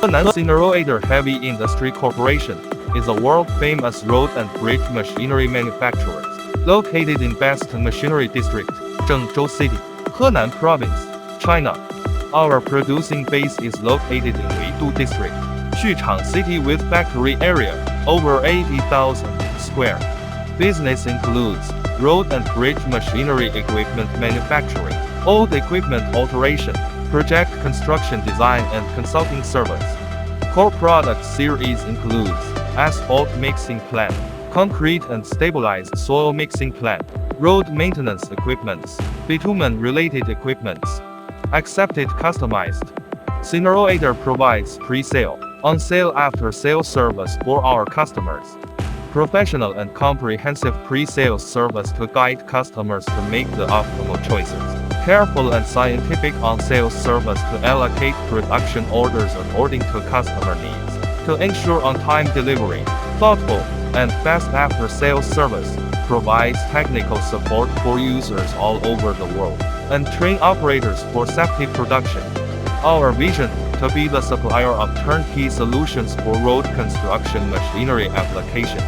Henan Incinerator Heavy Industry Corporation is a world-famous road and bridge machinery manufacturer, located in Best Machinery District, Zhengzhou City, Henan Province, China. Our producing base is located in Weidu District, Xuchang City with factory area over 80,000 square. Business includes road and bridge machinery equipment manufacturing, old equipment alteration, project construction design and consulting service. Core product series includes asphalt mixing plant, concrete and stabilized soil mixing plant, road maintenance equipments, bitumen related equipments. Accepted customized. Incinerator provides pre-sale, on-sale after-sale service for our customers. Professional and comprehensive pre-sales service to guide customers to make the optimal choices. Careful and scientific on-sale service to allocate production orders according to customer needs. To ensure on-time delivery, thoughtful and fast after-sales service provides technical support for users all over the world and train operators for safety production. Our vision to be the supplier of turnkey solutions for road construction machinery applications.